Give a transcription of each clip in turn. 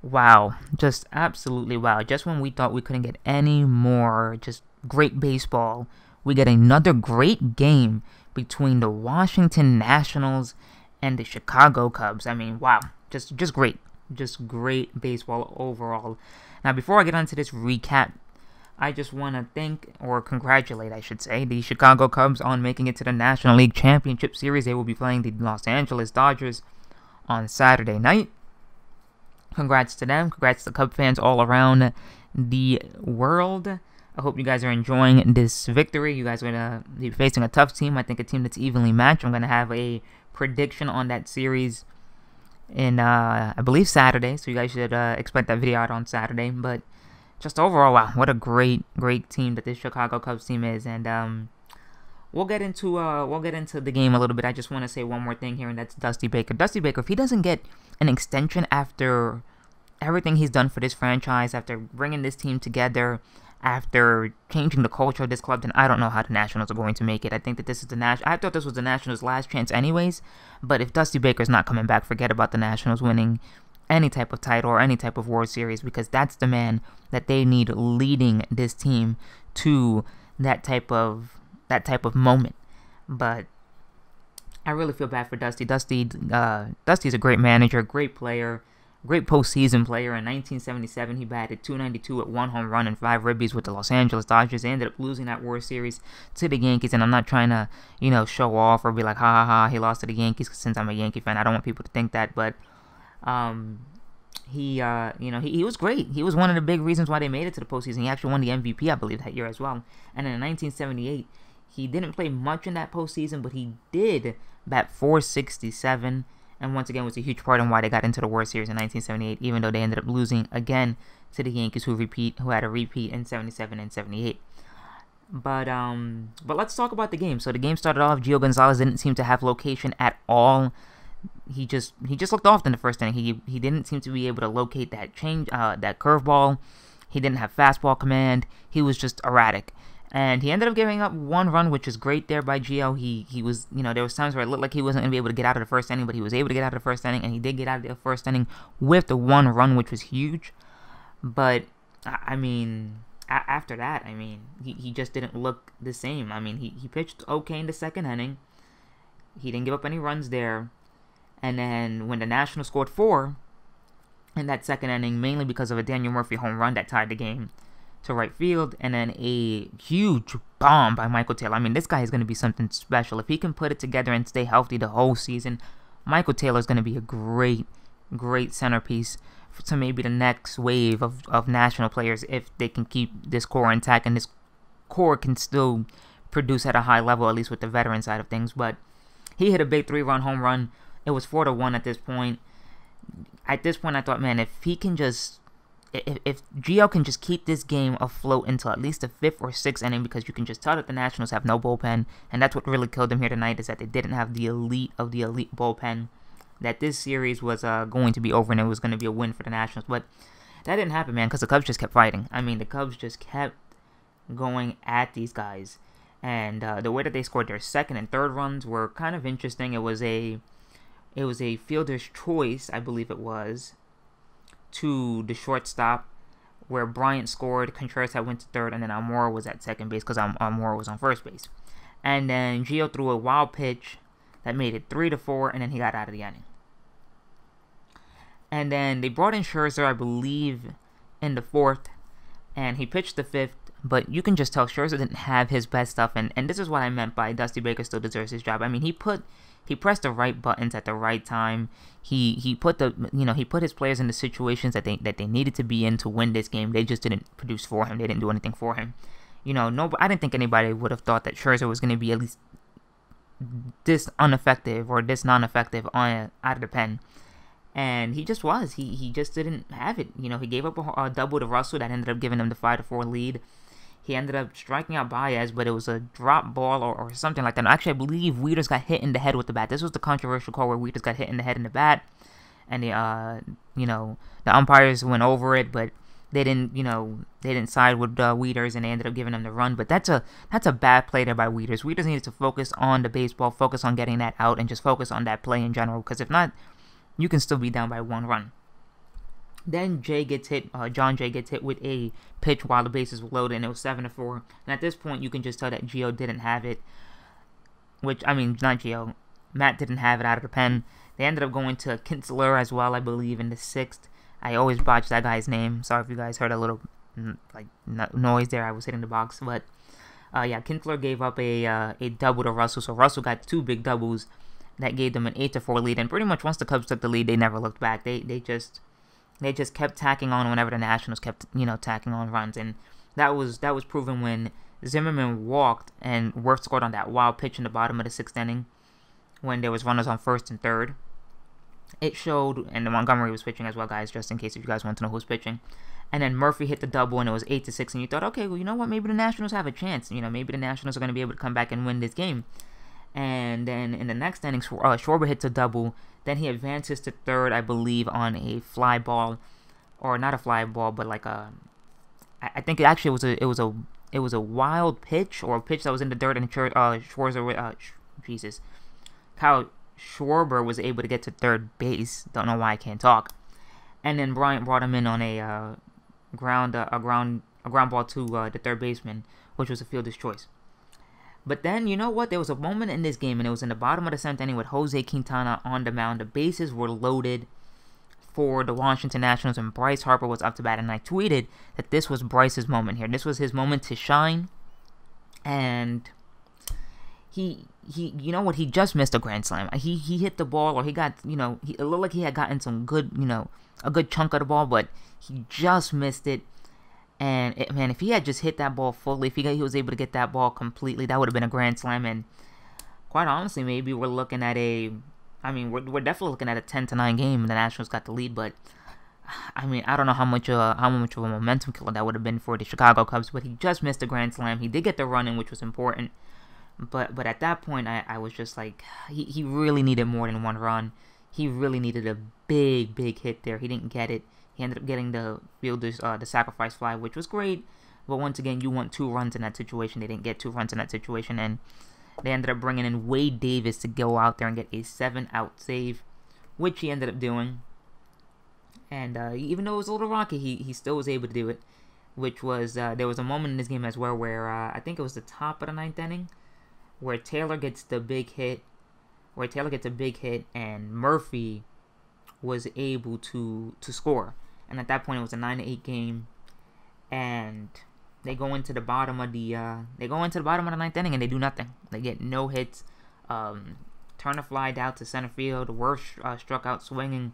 Wow, just absolutely wow. Just when we thought we couldn't get any more just great baseball, we get another great game between the Washington Nationals and the Chicago Cubs. I mean, wow, just great. Just great baseball overall. Now, before I get onto this recap, I just want to thank, or congratulate, I should say, the Chicago Cubs on making it to the National League Championship Series. They will be playing the Los Angeles Dodgers on Saturday night. Congrats to them. Congrats to Cub fans all around the world. I hope you guys are enjoying this victory. You guys are going to be facing a tough team. I think a team that's evenly matched. I'm going to have a prediction on that series in, I believe, Saturday. So you guys should expect that video out on Saturday. But just overall, wow, what a great team that this Chicago Cubs team is. And we'll get into the game a little bit. I just want to say one more thing here, and that's Dusty Baker. Dusty Baker, if he doesn't get an extension after everything he's done for this franchise, after bringing this team together, after changing the culture of this club, then I don't know how the Nationals are going to make it. I think that this is I thought this was the Nationals' last chance anyways, but if Dusty Baker's not coming back, forget about the Nationals winning any type of title or any type of World Series, because that's the man that they need leading this team to that type of moment. But I really feel bad for Dusty. Dusty's a great manager, great player, great postseason player. In 1977, he batted .292 at 1 home run and 5 ribbies with the Los Angeles Dodgers. They ended up losing that World Series to the Yankees, and I'm not trying to, show off or be like, ha ha ha, he lost to the Yankees, since I'm a Yankee fan. I don't want people to think that, but he was great. He was one of the big reasons why they made it to the postseason. He actually won the MVP, I believe, that year as well. And in 1978, he didn't play much in that postseason, but he did bat .467, and once again was a huge part in why they got into the World Series in 1978, even though they ended up losing again to the Yankees, who had a repeat in 77 and 78. But let's talk about the game. So the game started off, Gio Gonzalez didn't seem to have location at all. He just looked off in the first inning. He didn't seem to be able to locate that that curveball. He didn't have fastball command. He was just erratic. And he ended up giving up 1 run, which is great there by Gio. He was, there was times where it looked like he wasn't going to be able to get out of the first inning, but he was able to get out of the first inning, and he did get out of the first inning with the 1 run, which was huge. But, I mean, after that, I mean, he just didn't look the same. I mean, he pitched okay in the second inning. He didn't give up any runs there. And then when the Nationals scored 4 in that second inning, mainly because of a Daniel Murphy home run that tied the game to right field, and then a huge bomb by Michael Taylor. I mean, this guy is going to be something special. If he can put it together and stay healthy the whole season, Michael Taylor is going to be a great centerpiece to maybe the next wave of national players, if they can keep this core intact, and this core can still produce at a high level, at least with the veteran side of things. But he hit a big 3-run home run. It was 4-1 at this point. At this point, I thought, man, if Gio can just keep this game afloat until at least the 5th or 6th inning, because you can just tell that the Nationals have no bullpen, and that's what really killed them here tonight, is that they didn't have the elite of the elite bullpen, that this series was going to be over and it was going to be a win for the Nationals. But that didn't happen, man, because the Cubs just kept fighting. I mean, the Cubs just kept going at these guys, and the way that they scored their second and third runs were kind of interesting. It was a fielder's choice, I believe it was, to the shortstop, where Bryant scored, Contreras had went to third, and then Almora was at second base because Almora was on first base. And then Gio threw a wild pitch that made it 3-4, and then he got out of the inning. And then they brought in Scherzer, I believe, in the 4th, and he pitched the 5th, but you can just tell Scherzer didn't have his best stuff, and this is what I meant by Dusty Baker still deserves his job. I mean, he pressed the right buttons at the right time. He put his players in the situations that they needed to be in to win this game. They just didn't produce for him. They didn't do anything for him. I didn't think anybody would have thought that Scherzer was going to be at least this ineffective or this non-effective out of the pen. And he just was. He just didn't have it. He gave up a double to Russell that ended up giving them the 5-4 lead. He ended up striking out Baez, but it was a drop ball or something like that. No, actually, I believe Wieters got hit in the head with the bat. This was the controversial call where Wieters got hit in the head in the bat, and the umpires went over it, but they didn't side with Wieters, and they ended up giving him the run. But that's a bad play there by Wieters. Wieters needed to focus on the baseball, focus on getting that out, and just focus on that play in general. Because if not, you can still be down by 1 run. Then Jay gets hit. John Jay gets hit with a pitch while the bases were loaded, and it was 7-4. And at this point, you can just tell that Gio didn't have it. Which, I mean, not Gio. Matt didn't have it out of the pen. They ended up going to Kinsler as well, I believe, in the 6th. I always botch that guy's name. Sorry if you guys heard a little noise there. I was hitting the box, but yeah, Kinsler gave up a double to Russell, so Russell got 2 big doubles that gave them an 8-4 lead. And pretty much once the Cubs took the lead, they never looked back. They just kept tacking on whenever the Nationals kept tacking on runs, and that was proven when Zimmerman walked and Wirth scored on that wild pitch in the bottom of the 6th inning when there was runners on 1st and 3rd. It showed, and Montgomery was pitching as well, guys, just in case if you guys want to know who's pitching. And then Murphy hit the double, and it was 8-6, and you thought, okay, well, you know what, maybe the Nationals have a chance. Maybe the Nationals are going to be able to come back and win this game. And then in the next inning, Schwarber hits a double. Then he advances to 3rd, I believe, on a fly ball, or not a fly ball, but like I think it actually was a wild pitch, or a pitch that was in the dirt, and Kyle Schwarber was able to get to 3rd base. Don't know why I can't talk. And then Bryant brought him in on a ground ball to the 3rd baseman, which was a fielder's choice. But then, you know what? There was a moment in this game, and it was in the bottom of the 7th inning with Jose Quintana on the mound. The bases were loaded for the Washington Nationals, and Bryce Harper was up to bat. And I tweeted that this was Bryce's moment here. This was his moment to shine. And he you know what? He just missed a grand slam. He hit the ball, or he got, it looked like he had gotten some good, a good chunk of the ball, but he just missed it. And, man, if he had just hit that ball fully, if he was able to get that ball completely, that would have been a grand slam. And quite honestly, maybe we're looking at we're definitely looking at a 10-9 game, and the Nationals got the lead. But, I mean, I don't know how much of a momentum killer that would have been for the Chicago Cubs. But he just missed a grand slam. He did get the run in, which was important. But at that point, I was just like, he really needed more than one run. He really needed a big hit there. He didn't get it. He ended up getting the fielder's the sacrifice fly, which was great. But once again, you want 2 runs in that situation. They didn't get 2 runs in that situation, and they ended up bringing in Wade Davis to go out there and get a 7-out save, which he ended up doing. And even though it was a little rocky, he still was able to do it. Which was there was a moment in this game as well where I think it was the top of the 9th inning, where Taylor gets the big hit, and Murphy was able to score. And at that point, it was a 9-8 game, and they go into the bottom of the 9th inning, and they do nothing. They get no hits. Turner flied out to center field. Wirth struck out swinging,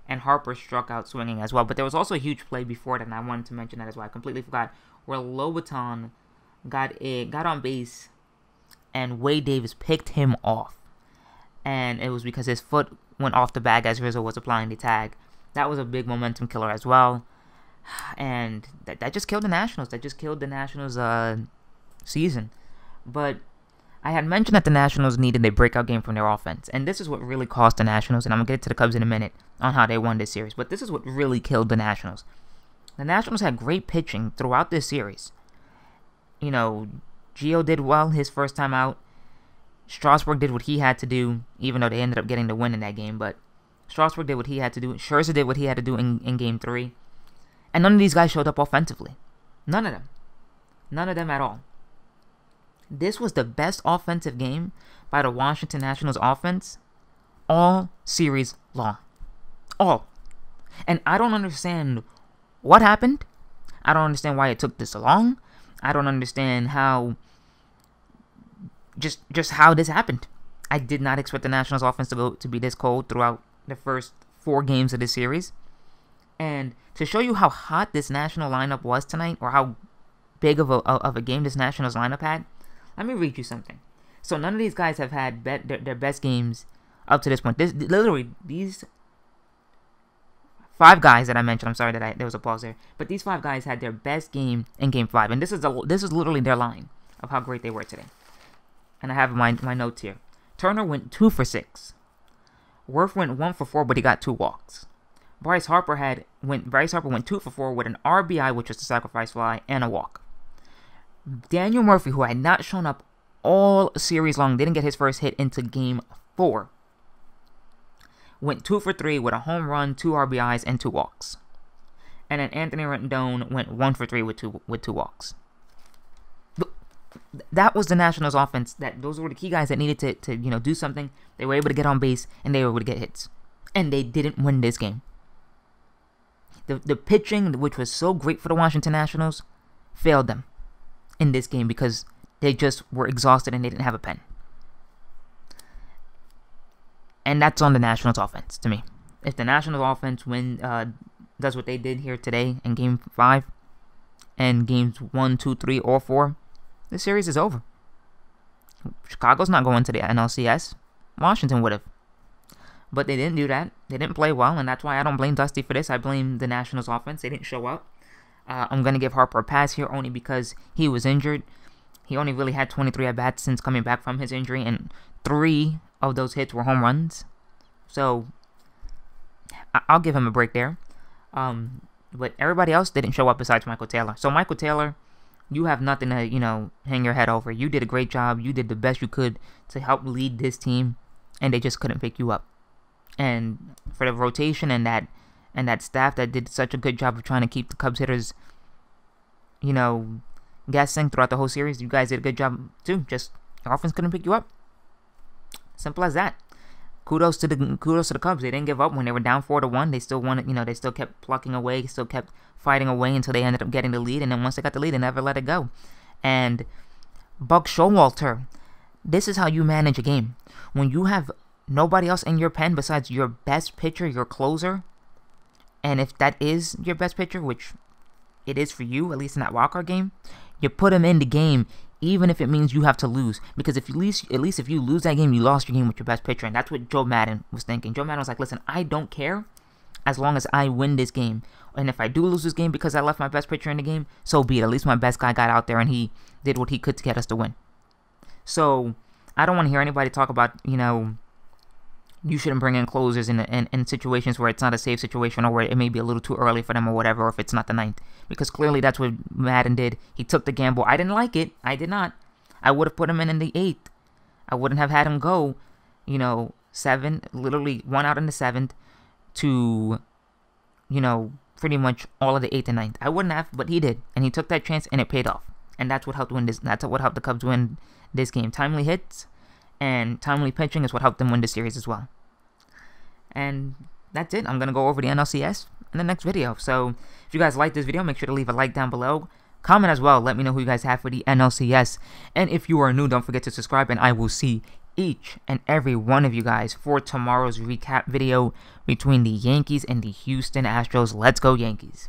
and Harper struck out swinging as well. But there was also a huge play before that, and I wanted to mention that as well. I completely forgot, where Lobaton got on base, and Wade Davis picked him off, and it was because his foot went off the bag as Rizzo was applying the tag. That was a big momentum killer as well, and that just killed the Nationals. That just killed the Nationals' season. But I had mentioned that the Nationals needed a breakout game from their offense, and this is what really cost the Nationals, and I'm going to get to the Cubs in a minute on how they won this series, but this is what really killed the Nationals. The Nationals had great pitching throughout this series. Gio did well his first time out. Strasburg did what he had to do, even though they ended up getting the win in that game, but Strasburg did what he had to do. Scherzer did what he had to do in Game 3. And none of these guys showed up offensively. None of them. None of them at all. This was the best offensive game by the Washington Nationals offense all series long. All. And I don't understand what happened. I don't understand why it took this long. I don't understand how... Just how this happened. I did not expect the Nationals offense to be this cold throughout the first 4 games of this series. And to show you how hot this National lineup was tonight, or how big of a game this Nationals lineup had, let me read you something. So none of these guys have had their best games up to this point. These 5 guys that I mentioned, I'm sorry that there was a pause there, but these 5 guys had their best game in Game 5, and this is literally their line of how great they were today. And I have my notes here. Turner went 2 for 6. Wirth went 1 for 4, but he got 2 walks. Bryce Harper went 2 for 4 with an RBI, which was the sacrifice fly, and a walk. Daniel Murphy, who had not shown up all series long, didn't get his first hit into Game 4. Went 2 for 3 with a home run, 2 RBIs, and 2 walks. and then Anthony Rendon went 1 for 3 with two walks. That was the Nationals offense. Those were the key guys that needed to do something. They were able to get on base and they were able to get hits, and they didn't win this game. The pitching, which was so great for the Washington Nationals, failed them in this game because they just were exhausted and they didn't have a pen. And that's on the Nationals offense to me. If the Nationals offense does what they did here today in Game 5 and Games 1, 2, 3, or 4, the series is over. Chicago's not going to the NLCS. Washington would have. But they didn't do that. They didn't play well, and that's why I don't blame Dusty for this. I blame the Nationals offense. They didn't show up. I'm going to give Harper a pass here only because he was injured. He only really had 23 at-bats since coming back from his injury, and 3 of those hits were home runs. So, I'll give him a break there. But everybody else didn't show up besides Michael Taylor. So, Michael Taylor, you have nothing to, hang your head over. You did a great job. You did the best you could to help lead this team, and they just couldn't pick you up. And for the rotation and that staff that did such a good job of trying to keep the Cubs hitters, guessing throughout the whole series, you guys did a good job too. Just your offense couldn't pick you up. Simple as that. Kudos to the Cubs. They didn't give up when they were down 4-1. They still wanted, they still kept plucking away, still kept fighting away until they ended up getting the lead. And then once they got the lead, they never let it go. And Buck Showalter, this is how you manage a game. When you have nobody else in your pen besides your best pitcher, your closer, and if that is your best pitcher, which it is for you, at least in that wildcard game, you put him in the game, even if it means you have to lose. Because at least if you lose that game, you lost your game with your best pitcher, and that's what Joe Maddon was thinking. Joe Maddon was like, listen, I don't care as long as I win this game. And if I do lose this game because I left my best pitcher in the game, so be it. At least my best guy got out there and he did what he could to get us to win. So I don't want to hear anybody talk about, you shouldn't bring in closers in situations where it's not a safe situation or where it may be a little too early for them or whatever, or if it's not the 9th. Because clearly that's what Maddon did. He took the gamble. I didn't like it. I did not. I would have put him in the 8th. I wouldn't have had him go, 7, literally 1 out in the 7th to, pretty much all of the 8th and 9th. I wouldn't have, but he did. And he took that chance and it paid off. And that's what helped win this. That's what helped the Cubs win this game. Timely hits and timely pitching is what helped them win the series as well. And that's it. I'm going to go over the NLCS in the next video. So if you guys like this video, make sure to leave a like down below. Comment as well. Let me know who you guys have for the NLCS. And if you are new, don't forget to subscribe. And I will see each and every one of you guys for tomorrow's recap video between the Yankees and the Houston Astros. Let's go Yankees.